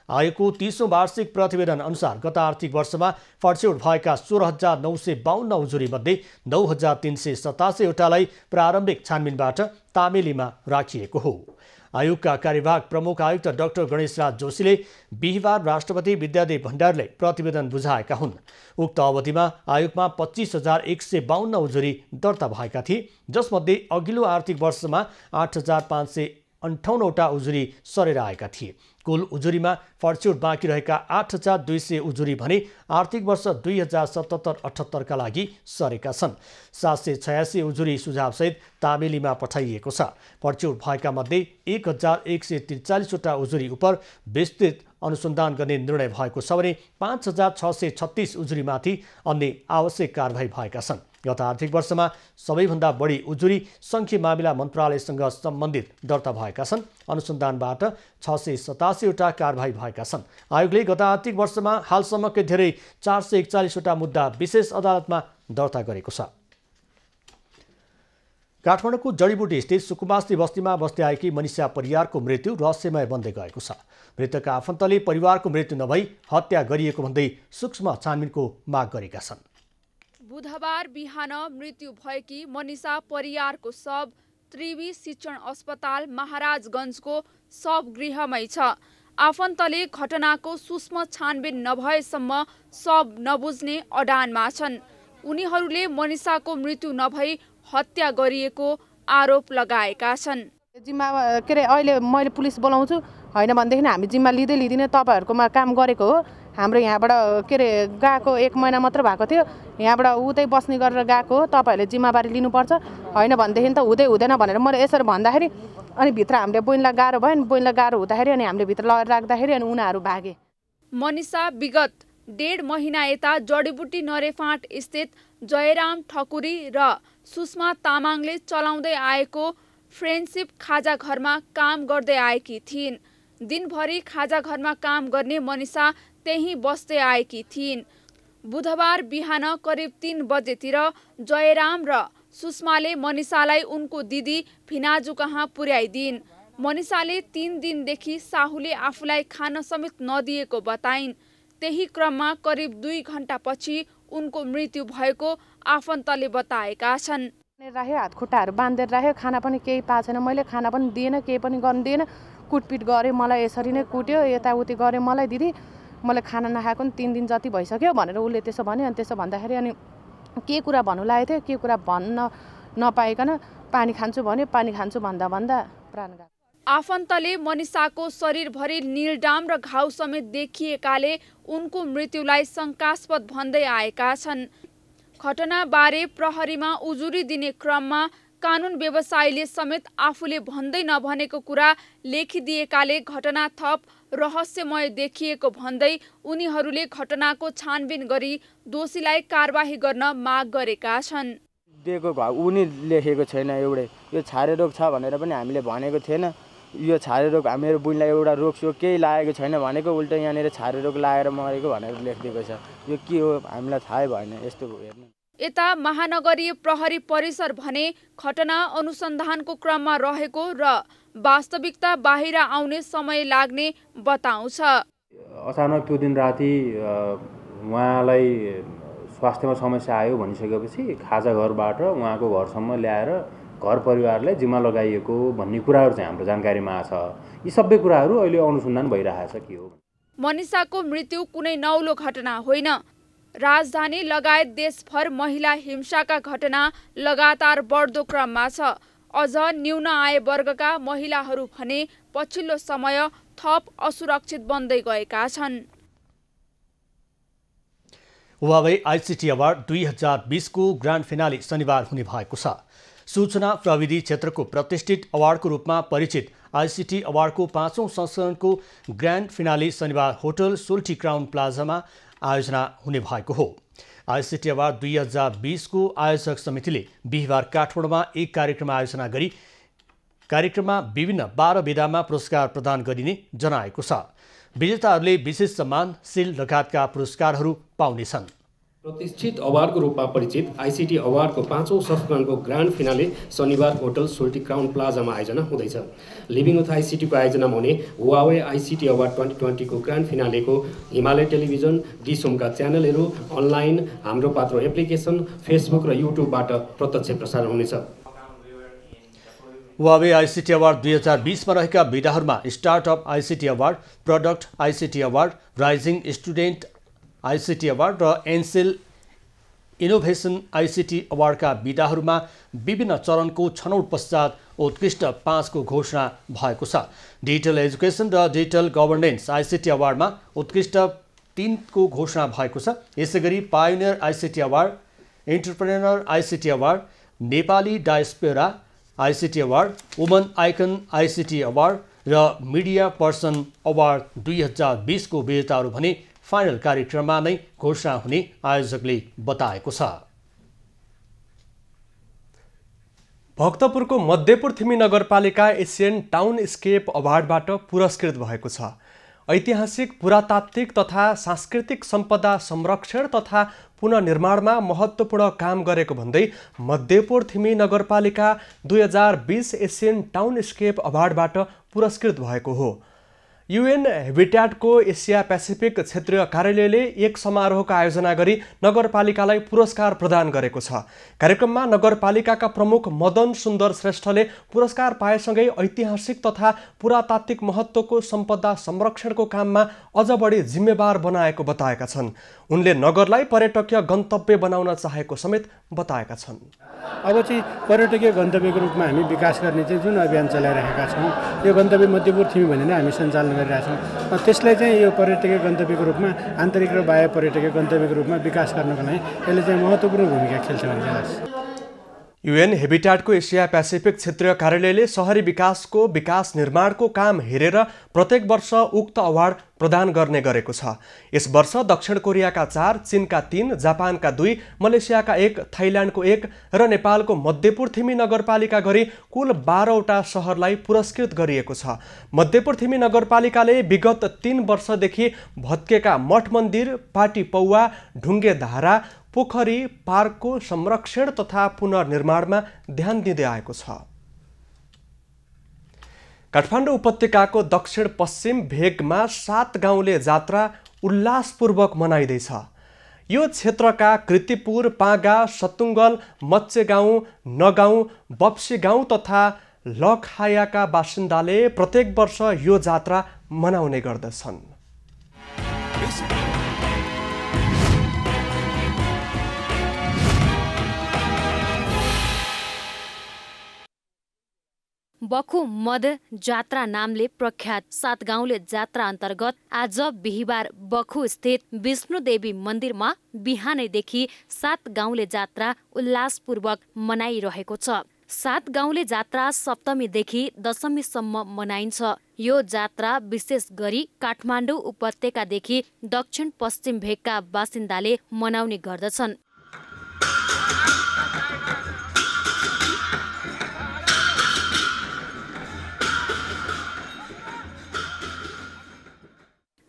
आयोगको 30औं वार्षिक प्रतिवेदन अनुसार गत आर्थिक वर्षमा फर्स्यौट भएका 16,952 उजुरीमध्ये 9,387 वटालाई प्रारम्भिक छानबिनबाट तामेलीमा राखिएको हो। आयोगका कार्यवाहक प्रमुख आयुक्त डाक्टर गणेशराज जोशीले बिहिबार राष्ट्रपति विद्यादेव भण्डारीलाई प्रतिवेदन बुझाएका हुन्। उक्त अवधिमा आयोगमा 25,152 उजुरी दर्ता भएका थिए, जसमध्ये अघिल्लो आर्थिक वर्षमा 8,558 वटा उजुरी सरेर आएका थिए। कुल उजुरीमा फर्स्यौट बाँकी रहेका 8,200 उजुरी भने आर्थिक वर्ष 2077-78 का लागि सरेका छन्। 786 उजुरी सुझावसहित तामेलीमा पठाइएको छ। फर्स्यौट भएका मध्ये 1,143 वटा उजुरी उप विस्तृत अनुसन्धान गर्ने निर्णय भएको छ भने 5,636 उजुरीमाथि अन्य आवश्यक कारबाही भएका छन्। गत आर्थिक वर्षमा सबैभन्दा बढी उजुरी संघीय मामिला मन्त्रालयसँग सम्बन्धित दर्ता भएका छन्। अनुसन्धानबाट 687 वटा कारबाही भएका छन्। आयोगले गत आर्थिक वर्षमा हालसम्मकै धेरै 441 वटा मुद्दा विशेष अदालतमा दर्ता गरेको छ। काठमाडौँको जडीबुटी स्थित सुकुमास्ती बस्तीमा बस्दै आएकी मनिषा परियारको मृत्यु रहस्यमय बन्दै गएको छ। मृतकका आफन्तले परिवारको मृत्यु नभई हत्या गरिएको भन्दै सूक्ष्म छानबिनको माग गरेका छन्। बुधबार बिहान मृत्यु भएकी मनिषा परियारको शव त्रिवी शिक्षण अस्पताल महाराजगञ्जको शवगृहमै छ। आफन्तले घटनाको सूक्ष्म छानबिन नभएसम्म शव नबुझ्ने अडानमा छन्। उनीहरूले मनिषाको मृत्यु नभई हत्या गरिएको आरोप लगाएका छन्। जिम्मा के अरे अहिले मैले पुलिस बोलाउँछु होइन भनेदेखि हामी जिम्मा लिँदैन तपाईँहरूकोमा काम गरेको हो। हाम्रो यहाँबाट के अरे गएको 1 महिना मात्र भएको थियो, यहाँबाट उतै बस्ने गरेर गएको हो, तपाईँहरूले जिम्मेवारी लिनुपर्छ, होइन भनेदेखि त हुँदैन भनेर मैले यसरी भन्दाखेरि अनि भित्र हामीले बहिनीलाई गाह्रो भयो नि, बहिनीलाई गाह्रो हुँदाखेरि अनि हामीले भित्र लगेर राख्दाखेरि अनि उनीहरू भागे। मनिषा विगत 1.5 महिना यता जडीबुटी नरेफाँट स्थित जयराम ठकुरी र सुषमा तामाङले चलाउँदै आएको फ्रेन्डसिप खाजा घरमा काम गर्दै आएकी थिइन्। दिनभरि खाजा घरमा काम गर्ने मनिषा त्यहीँ बस्दै आएकी थिइन्। बुधबार बिहान करिब 3 बजेतिर जयराम र सुषमाले मनिषालाई उनको दिदी भिनाजु कहाँ पुर्याइदिन्। मनिषाले 3 दिनदेखि साहुले आफूलाई खान समेत नदिएको बताइन्। त्यही क्रममा करिब 2 घण्टापछि उनको मृत्यु भएको आफन्तले बताएका छन्। राख्यो, हात खुट्टाहरू बाँधेर राख्यो, खाना पनि केही पाएको छैन। मैले खाना पनि दिएन, केही पनि गर्न दिएन। कुटपिट गऱ्यो, मलाई यसरी नै कुट्यो, यताउति गऱ्यो मलाई। दिदी मैले खाना नखाएको पनि 3 दिन जति भइसक्यो भनेर उसले त्यसो भन्यो। अनि त्यसो भन्दाखेरि अनि के कुरा भन्नु लागेको थियो, के कुरा भन्न नपाइकन पानी खान्छु भन्यो। पानी खान्छु भन्दा भन्दा प्राण गयो। आफन्तले मनिषाको शरीरभरि नीलडाम र घाउ समेत देखिएकाले उनको मृत्युलाई शङ्कास्पद भन्दै आएका छन्। घटनाबारे प्रहरीमा उजुरी दिने क्रममा कानुन व्यवसायीले समेत आफूले भन्दै नभनेको कुरा लेखिदिएकाले घटना थप रहस्यमय देखिएको भन्दै उनीहरूले घटनाको छानबिन गरी दोषीलाई कारबाही गर्न माग गरेका छन्। दिएको घाउ उनी लेखेको छैन, एउटै यो छारे रोग छ भनेर पनि हामीले भनेको थिएन। यो छारे रोग मेरो बुढीलाई एउटा रोगसोग केही लागेको छैन भनेको उल्टा यहाँनिर छारे रोग लागेर मरेको भनेर लेखिदिएको छ। यो के हो हामीलाई थाहै भएन यस्तो हेर्नु। यता महानगरीय प्रहरी परिसर भने घटना अनुसन्धानको क्रममा रहेको र वास्तविकता बाहिर आउने समय लाग्ने बताउँछ। अचानक त्यो दिन राति उहाँलाई स्वास्थ्यमा समस्या आयो भनिसकेपछि खाजा घरबाट उहाँको घरसम्म ल्याएर घर परिवारलाई जिम्मा लगाइएको भन्ने कुराहरू चाहिँ हाम्रो जानकारीमा आछ। यी सबै कुराहरू अहिले अनुसन्धान भइरहेछ के हो। मनिषाको मृत्यु कुनै नौलो घटना होइन। राजधानी लगायत देशभर महिला हिंसाका घटना लगातार बढ्दो क्रममा छ। अझ न्यून आय वर्गका महिलाहरू भने पछिल्लो समय थप असुरक्षित बन्दै गएका छन्। हुवावे आईसीटी अवार्ड 2020 को ग्रान्ड फिनाले शनिबार हुने भएको छ। सूचना प्रविधि क्षेत्रको प्रतिष्ठित अवार्डको रूपमा परिचित आईसीटी अवार्डको 5औं संस्करणको ग्रान्ड फिनाले शनिबार होटल सोल्टी क्राउन प्लाजामा आयोजना हुने भएको हो। आईसीटी अवार्ड 2020 को आयोजक समितिले बिहिबार काठमाडौँमा एक कार्यक्रम आयोजना गरी कार्यक्रममा विभिन्न 12 विधामा पुरस्कार प्रदान गरिने जनाएको छ। विजेताहरूले विशेष सम्मान, सिल लगायतका पुरस्कारहरू पाउनेछन्। प्रतिष्ठित अवार्डको रूपमा परिचित आईसीटी अवार्डको 5औं संस्करणको ग्रान्ड फिनाले शनिबार होटल सोल्टी क्राउन प्लाजामा आयोजना हुँदैछ। लिभिङ विथ आईसीटीको आयोजनामा हुने हुवावे आईसीटी अवार्ड 2020 को ग्रान्ड फिनालेको हिमालय टेलिभिजन, डिसोमका च्यानलहरू, अनलाइन, हाम्रो पात्रो एप्लिकेसन, फेसबुक र युट्युबबाट प्रत्यक्ष प्रसारण हुनेछ। हुवावे आईसीटी अवार्ड 2020 में रहेका विधाहरूमा startup ICT award, product ICT award, rising student ICT award र एनसेल इनोभेसन आईसीटी अवार्डका विधाहरूमा विभिन्न चरणको छनौट पश्चात उत्कृष्ट 5 को घोषणा भएको छ। डिजिटल एजुकेसन र डिजिटल गभर्नेन्स आईसीटी अवार्डमा उत्कृष्ट 3 को घोषणा भएको छ। यसैगरी pioneer ICT award, entrepreneur ICT award, Nepali diaspora ICT award, woman icon ICT award र मिडिया पर्सन अवार्ड 2020 को विजेताहरू भने फाइनल कार्यक्रममा नै घोषणा हुने आयोजकले बताएको छ। भक्तपुरको मध्यपुर थिमी नगरपालिका एसियन टाउनस्केप अवार्डबाट पुरस्कृत भएको छ। ऐतिहासिक, पुरातात्विक तथा सांस्कृतिक सम्पदा संरक्षण तथा पुनर्निर्माणमा महत्त्वपूर्ण काम गरेको भन्दै मध्यपुर थिमी नगरपालिका 2020 एसियन टाउनस्केप अवार्डबाट पुरस्कृत भएको हो। युएन हेबिट्याटको एसिया पेसिफिक क्षेत्रीय कार्यालयले एक समारोहको आयोजना गरी नगरपालिकालाई पुरस्कार प्रदान गरेको छ। कार्यक्रममा नगरपालिकाका प्रमुख मदन सुन्दर श्रेष्ठले पुरस्कार पाएसँगै ऐतिहासिक तथा पुरातात्विक महत्त्वको सम्पदा संरक्षणको काममा अझ बढी जिम्मेवार बनाएको बताएका छन्। उनले नगरलाई पर्यटकीय गन्तव्य बनाउन चाहेको समेत बताएका छन्। अब चाहिँ पर्यटकीय गन्तव्यको रूपमा हामी विकास गर्ने चाहिँ जुन अभियान चलाइरहेका छौँ, यो गन्तव्य मध्यपुर थिमी भनेर हामी सञ्चालन गरिरहेका छौँ। त्यसलाई चाहिँ यो पर्यटकीय गन्तव्यको रूपमा, आन्तरिक र बाह्य पर्यटकीय गन्तव्यको रूपमा विकास गर्नको लागि यसले चाहिँ महत्त्वपूर्ण भूमिका खेल्छ भन्ने लाग्छ। UN हेबिटाटको एसिया पेसिफिक क्षेत्रीय कार्यालयले शहरी विकासको विकास निर्माणको काम हेरेर प्रत्येक वर्ष उक्त अवार्ड प्रदान गर्ने गरेको छ। यस वर्ष दक्षिण कोरियाका 4, चीनका 3, जापानका 2, मलेसियाका 1, थाइल्यान्डको 1 र नेपालको मध्यपुर थिमी नगरपालिका गरी कुल 12वटा शहरलाई पुरस्कृत गरिएको छ। मध्यपुर थिमी नगरपालिकाले विगत 3 वर्षदेखि भत्केका मठ मन्दिर, पाटी पौवा, ढुङ्गे धारा, पोखरी, पार्कको संरक्षण तथा पुनर्निर्माणमा ध्यान दिँदै आएको छ। काठमाडौँ उपत्यकाको दक्षिण पश्चिम भेगमा 7 गाउँले जात्रा उल्लासपूर्वक मनाइँदैछ। यो क्षेत्रका कृतिपुर, पागा, सतुङ्गल, मच्चे गाउँ, नगाउँ, बप्सी गाउँ तथा लखहायाका बासिन्दाले प्रत्येक वर्ष यो जात्रा मनाउने गर्दछन्। बखु मद जात्रा नामले प्रख्यात 7 गाउँले जात्रा अन्तर्गत आज बिहिबार बखु स्थित विष्णुदेवी मन्दिरमा बिहानैदेखि 7 गाउँले जात्रा उल्लासपूर्वक मनाइरहेको छ। 7 गाउँले जात्रा सप्तमीदेखि दशमीसम्म मनाइन्छ। यो जात्रा विशेष गरी काठमाडौँ उपत्यकादेखि दक्षिण पश्चिम भेगका बासिन्दाले मनाउने गर्दछन्।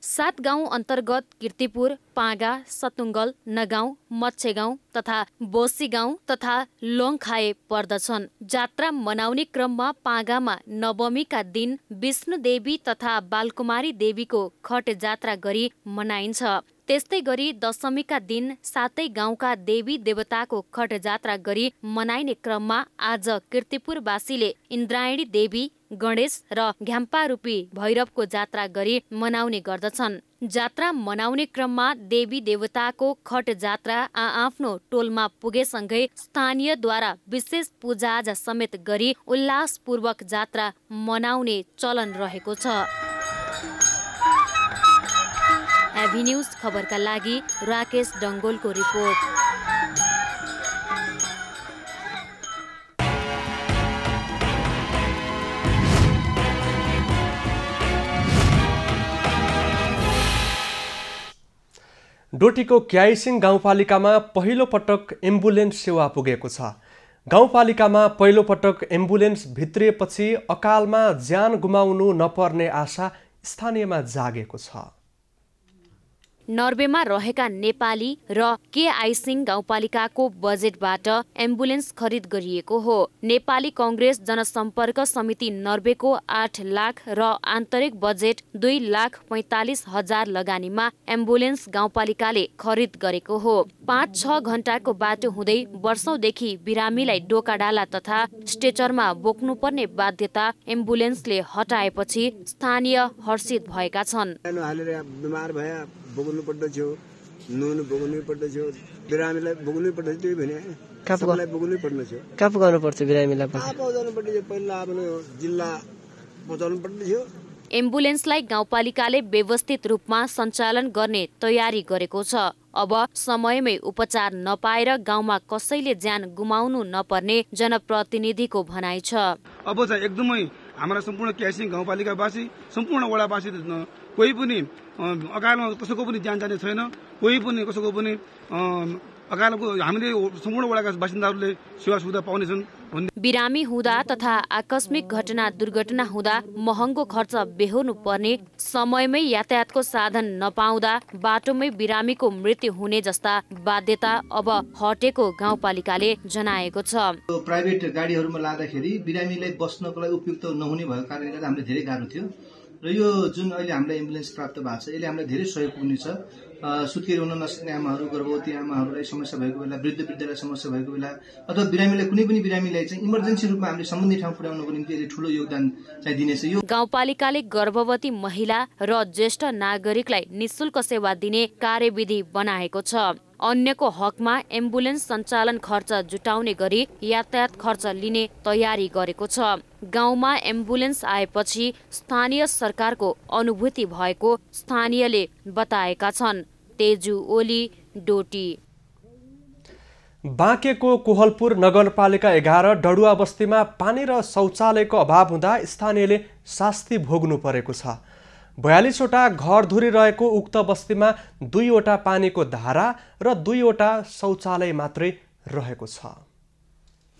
सात गाउँ अन्तर्गत कीर्तिपुर, पागा, सतुङ्गल, नगाउँ, मच्छे गाउँ तथा बोसी गाउँ तथा लोङखाए पर्दछन्। जात्रा मनाउने क्रममा पागामा नवमीका दिन विष्णुदेवी तथा बालकुमारी देवीको खट जात्रा गरी मनाइन्छ। त्यस्तै गरी दशमीका दिन 7 गाउँका देवी देवताको खट जात्रा गरी मनाइने क्रममा आज कीर्तिपुरवासीले इन्द्रायणी देवी, गणेश र घ्याम्पा रूपी भैरवको जात्रा गरी मनाउने गर्दछन्। जात्रा मनाउने क्रममा देवी देवताको खट जात्रा आआफ्नो टोलमा पुगेसँगै स्थानीयद्वारा विशेष पूजाआजा समेत गरी उल्लासपूर्वक जात्रा मनाउने चलन रहेको छ। एभी न्यूज खबरका लागि राकेश डङ्गोलको रिपोर्ट। डोटीको क्याइसिङ गाउँपालिकामा पहिलो पटक एम्बुलेन्स सेवा पुगेको छ। गाउँपालिकामा पहिलो पटक एम्बुलेन्स भित्रिएपछि अकालमा ज्यान गुमाउनु नपर्ने आशा स्थानीयमा जागेको छ। नर्वेमा रहेका नेपाली र क्याइसिङ गाउँपालिकाको बजेटबाट एम्बुलेन्स खरिद गरिएको हो। नेपाली कांग्रेस जनसम्पर्क समिति नर्वेको 8 लाख र आन्तरिक बजेट 2,45,000 लगानीमा एम्बुलेन्स गाउँपालिकाले खरिद गरेको हो। 5-6 घण्टाको बाटो हुँदै वर्षौंदेखि बिरामीलाई डोकाडाला तथा स्ट्रेचरमा बोक्नुपर्ने बाध्यता एम्बुलेन्सले हटाएपछि स्थानीय हर्षित भएका छन्। बोक्नु पर्दथ्यो, नुन बोक्नु पर्दथ्यो, बिरामीलाई बोक्नु पर्दथ्यो, त्यही भने सबैलाई बोक्नु पर्दथ्यो। कहाँ पुगाउनु पर्छ बिरामीलाई? पहुँचाउनु पर्दथ्यो, पहिला आफ्नो जिल्ला पहुँचाउनु पर्दथ्यो। एम्बुलेन्सलाई गाउँपालिकाले व्यवस्थित रूपमा सञ्चालन गर्ने तयारी गरेको छ। अब समयमै उपचार नपाएर गाउँमा कसैले ज्यान गुमाउनु नपर्ने जनप्रतिनिधिको भनाइ छ। अब चाहिँ एकदमै हाम्रा सम्पूर्ण क्याइसिङ गाउँपालिकावासी, सम्पूर्ण वडावासी कोही पनि अकालमा कसैको पनि ज्यान जाने छैन। कोही पनि कसैको पनि अकालको हामीले सम्पूर्ण वडाका बासिन्दाहरूले सेवा सुविधा पाउनेछन्। बिरामी हुँदा तथा आकस्मिक घटना दुर्घटना हुँदा महँगो खर्च बेहोर्नु पर्ने, समयमै यातायातको साधन नपाउँदा बाटोमै बिरामीको मृत्यु हुने जस्ता बाध्यता अब हटेको गाउँपालिकाले जनाएको छ। प्राइभेट गाडीहरूमा लाँदाखेरि बिरामीलाई बस्नको लागि उपयुक्त नहुने भएको कारणले गर्दा हामीलाई धेरै गाह्रो थियो र यो जुन अहिले हामीलाई एम्बुलेन्स प्राप्त भएको छ यसले हामीलाई धेरै सहयोग पुग्नेछ। सुत्केरी हुन नसक्ने आमाहरू, गर्भवती आमाहरूलाई समस्या भएको बेला, वृद्ध वृद्धलाई समस्या भएको बेला अथवा बिरामीलाई कुनै पनि बिरामीलाई चाहिँ इमर्जेन्सी रूपमा हामीले सम्बन्धित ठाउँ पुर्याउनको निम्ति यसले ठूलो योगदान चाहिँ दिनेछ। यो गाउँपालिकाले गर्भवती महिला र ज्येष्ठ नागरिकलाई निशुल्क सेवा दिने कार्यविधि बनाएको छ। अन्यको हकमा एम्बुलेन्स सञ्चालन खर्च जुटाउने गरी यातायात खर्च लिने तयारी गरेको छ। गाउँमा एम्बुलेन्स आएपछि स्थानीय सरकारको अनुभूति भएको स्थानीयले बताएका छन्। तेजु ओली, डोटी। बाँकेको कोहलपुर नगरपालिका 11 डडुवा बस्तीमा पानी र शौचालयको अभाव हुँदा स्थानीयले शास्ति भोग्नु परेको छ। 42वटा घरधुरी रहेको उक्त बस्तीमा 2वटा पानीको धारा र 2वटा शौचालय मात्रै रहेको छ।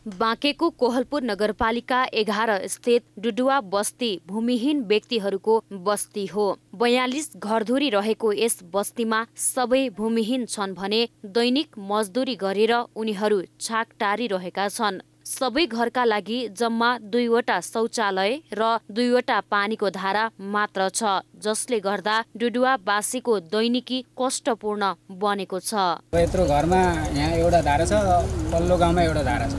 बाँकेको कोहलपुर नगरपालिका 11 स्थित डुडुवा बस्ती भूमिहीन व्यक्तिहरूको बस्ती हो। 42 घरधुरी रहेको यस बस्तीमा सबै भूमिहीन छन् भने दैनिक मजदुरी गरेर उनीहरू छाकटारी रहेका छन्। सबै घरका लागि जम्मा 2वटा शौचालय र 2वटा पानीको धारा मात्र छ, जसले गर्दा डुडुवावासीको दैनिकी कष्टपूर्ण बनेको छ। यत्रो घरमा यहाँ एउटा धारा छ, पल्लो गाउँमा एउटा धारा छ,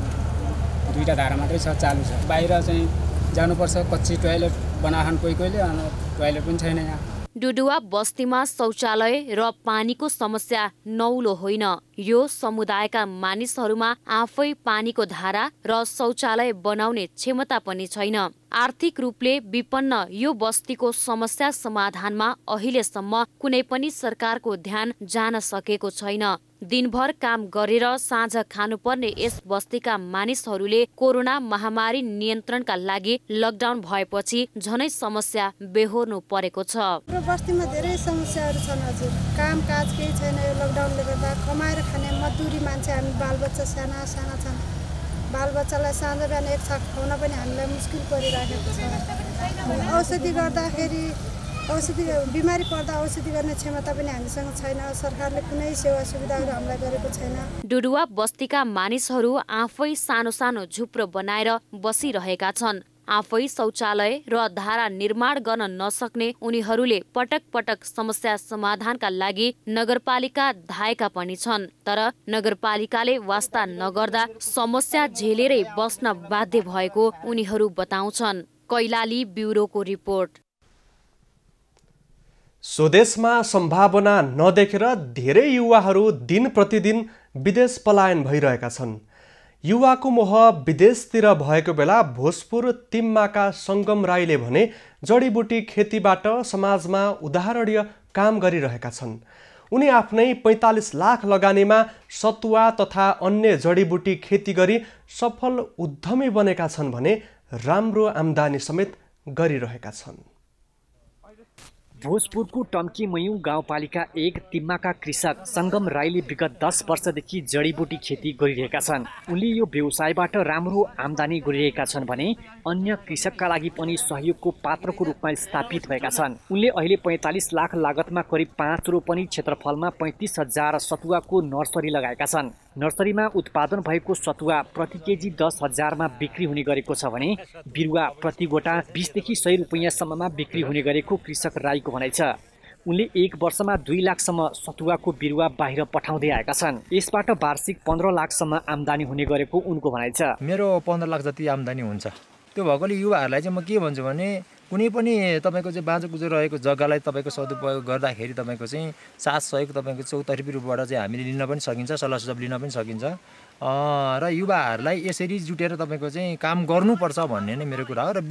2टा धारा मात्रै छ चालु छ। बाहिर चाहिँ जानुपर्छ, कच्ची टोयलेट बनाछन् कोहीले, अनि टोयलेट पनि छैन यहाँ। डुडुवा बस्तीमा शौचालय र पानीको समस्या नौलो होइन, यो समुदायका मानिसहरूमा आफै पानीको धारा र शौचालय बनाउने क्षमता पनि छैन। आर्थिक रूपले विपन्न यो बस्तीको समस्या समाधानमा अहिलेसम्म कुनै पनि सरकारको ध्यान जान सकेको छैन। दिनभर काम गरेर साँझ खानुपर्ने यस बस्तीका मानिसहरूले कोरोना महामारी नियन्त्रणका लागि लकडाउन भएपछि झनै समस्या बेहोर्नु परेको छ। बस्तीमा धेरै समस्याहरू छन् हजुर, कामकाज केही छैन। यो लकडाउनले गर्दा कमाएर खाने मजदुरी मान्छे हामी, बालबच्चा साना साना छन्। बालबच्चालाई साँझ बिहान एक छाक खुवाउन पनि हामीलाई मुस्किल परिरहेको छ। औषधि गर्दाखेरि बिमारी पर्दा औषधि गर्ने क्षमता पनि हामीसँग छैन। सरकारले कुनै सेवा सुविधाहरू हामीलाई गरेको छैन। डुडुवा बस्तीका मानिसहरू आफै सानो सानो झुप्रो बनाएर बसिरहेका छन्। आफै शौचालय र धारा निर्माण गर्न नसक्ने उनीहरूले पटक पटक समस्या समाधानका लागि नगरपालिका धाएका पनि छन्, तर नगरपालिकाले वास्ता नगर्दा समस्या झेलेरै बस्न बाध्य भएको उनीहरू बताउँछन्। कैलाली ब्युरोको रिपोर्ट। स्वदेशमा सम्भावना नदेखेर धेरै युवाहरू दिन प्रतिदिन विदेश पलायन भइरहेका छन्। युवाको मोह विदेशतिर भएको बेला भोजपुर तिम्माका सङ्गम राईले भने जडीबुटी खेतीबाट समाजमा उदाहरणीय काम गरिरहेका छन्। उनी आफ्नै 45 लाख लगानीमा सतुवा तथा अन्य जडीबुटी खेती गरी सफल उद्यमी बनेका छन् भने राम्रो आम्दानी समेत गरिरहेका छन्। भोजपुरको टम्कीमयू गाउँपालिका 1 तिम्माका कृषक सङ्गम राईले विगत 10 वर्षदेखि जडीबुटी खेती गरिरहेका छन्। उनले यो व्यवसायबाट राम्रो आम्दानी गरिरहेका छन् भने अन्य कृषकका लागि पनि सहयोगको पात्रको रूपमा स्थापित भएका छन्। उनले अहिले 45 लाख लागतमा करिब 5 रोपनी क्षेत्रफलमा 35,000 सतुवाको नर्सरी लगाएका छन्। नर्सरीमा उत्पादन भएको सतुवा प्रति केजी 10,000मा बिक्री हुने गरेको छ भने बिरुवा प्रति गोटा 20 देखि 100 रुपैयाँसम्ममा बिक्री हुने गरेको कृषक राईको भनाइ छ। उनले 1 वर्षमा 2 लाखसम्म सतुवाको बिरुवा बाहिर पठाउँदै आएका छन्। यसबाट वार्षिक 15 लाखसम्म आम्दानी हुने गरेको उनको भनाइ छ। मेरो 15 लाख जति आम्दानी हुन्छ। त्यो भएकोले युवाहरूलाई चाहिँ म के भन्छु भने कुनै पनि तपाईँको चाहिँ बाँझो कुचो रहेको जग्गालाई तपाईँको सदुपयोग गर्दाखेरि तपाईँको चाहिँ साथ सहयोग तपाईँको चौतर्फी रूपबाट चाहिँ हामीले लिन पनि सकिन्छ, सल्लाह सुझाव लिन पनि सकिन्छ र युवाहरूलाई यसरी जुटेर तपाईँको चाहिँ काम गर्नुपर्छ भन्ने नै मेरो कुरा हो। र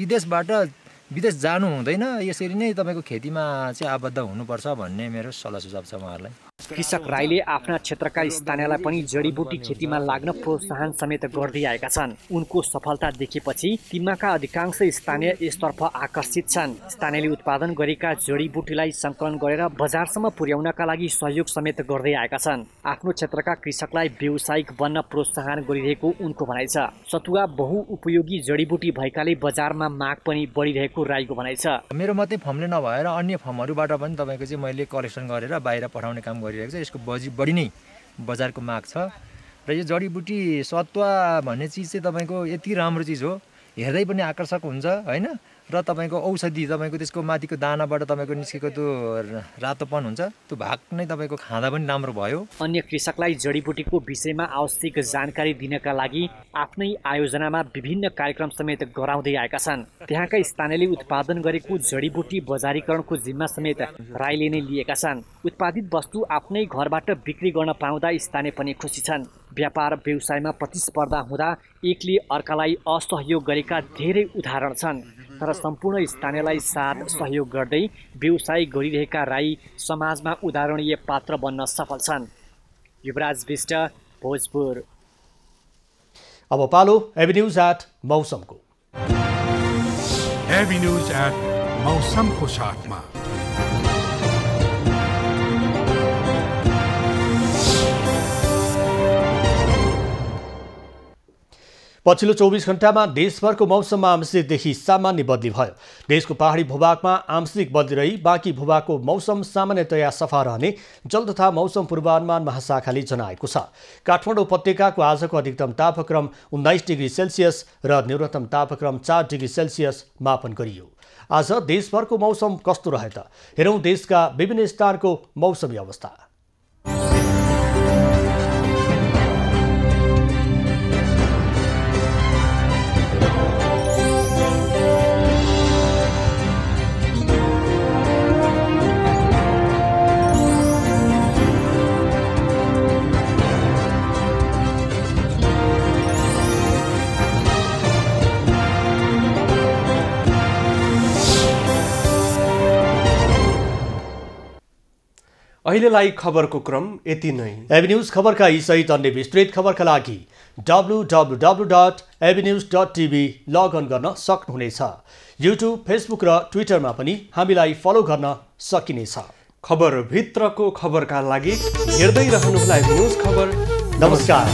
विदेश जानु हुँदैन, यसरी नै तपाईँको खेतीमा चाहिँ आबद्ध हुनुपर्छ भन्ने मेरो सल्लाह सुझाव छ उहाँहरूलाई। कृषक राईले आफ्ना क्षेत्रका स्थानीयलाई पनि जडीबुटी खेतीमा लाग्न प्रोत्साहन समेत गर्दै आएका छन्। उनको सफलता देखेपछि तिम्माका अधिकांश स्थानीय यसतर्फ आकर्षित छन्। स्थानीयले उत्पादन गरेका जडीबुटीलाई सङ्कलन गरेर बजारसम्म पुर्याउनका लागि सहयोग समेत गर्दै आएका छन्। आफ्नो क्षेत्रका कृषकलाई व्यावसायिक बन्न प्रोत्साहन गरिरहेको उनको भनाइ छ। सतुवा बहुउपयोगी जडीबुटी भएकाले बजारमा माग पनि बढिरहेको राईको भनाइ छ। मेरो मात्रै फर्मले नभएर अन्य फर्महरूबाट पनि तपाईँको चाहिँ मैले कलेक्सन गरेर बाहिर पठाउने काम गरिरहेको छ। यसको बढी नै बजारको माग छ र यो जडीबुटी सतुवा भन्ने चिज चाहिँ तपाईँको यति राम्रो चिज हो, हेर्दै पनि आकर्षक हुन्छ होइन। र तपाईँको औषधि तपाईँको त्यसको माथिको दानाबाट तपाईँको निस्केको त्यो रातोपन हुन्छ, त्यो भाग नै तपाईँको खाँदा पनि राम्रो भयो। अन्य कृषकलाई जडीबुटीको विषयमा आवश्यक जानकारी दिनका लागि आफ्नै आयोजनामा विभिन्न कार्यक्रम समेत गराउँदै आएका छन्। त्यहाँका स्थानीयले उत्पादन गरेको जडीबुटी बजारीकरणको जिम्मा समेत राईले नै लिएका छन्। उत्पादित वस्तु आफ्नै घरबाट बिक्री गर्न पाउँदा स्थानीय पनि खुसी छन्। व्यापार व्यवसायमा प्रतिस्पर्धा हुँदा एकले अर्कालाई असहयोग गरेका धेरै उदाहरण छन्, तर सम्पूर्ण स्थानीयलाई साथ सहयोग गर्दै व्यवसाय गरिरहेका राई समाजमा उदाहरणीय पात्र बन्न सफल छन्। युवराज विष्ट, भोजपुर। अब पालो एभिन्यूज@ मौसमको। एभिन्यूज@ मौसमको साथमा पछिल्लो 24 घण्टामा देशभरको मौसममा आंशिकदेखि सामान्य बदली भयो। देशको पहाडी भूभागमा आंशिक बदली रही बाँकी भूभागको मौसम सामान्यतया सफा रहने जल तथा मौसम पूर्वानुमान महाशाखाले जनाएको छ। काठमाडौँ उपत्यकाको आजको अधिकतम तापक्रम 19 डिग्री सेल्सियस र न्यूनतम तापक्रम 4 डिग्री सेल्सियस मापन गरियो। आज देशभरको मौसम कस्तो रहे त हेरौँ देशका विभिन्न स्थानको मौसमी अवस्था। अहिलेलाई खबरको क्रम यति नै। एभिन्यूज खबरका यी सहित अन्य विस्तृत खबरका लागि www.avenews.tv लगअन गर्न सक्नुहुनेछ। युट्युब, फेसबुक र ट्विटरमा पनि हामीलाई फलो गर्न सकिनेछ। खबर भित्रको खबरका लागि हेर्दै रहनुहोला एभिन्यूज खबर। नमस्कार।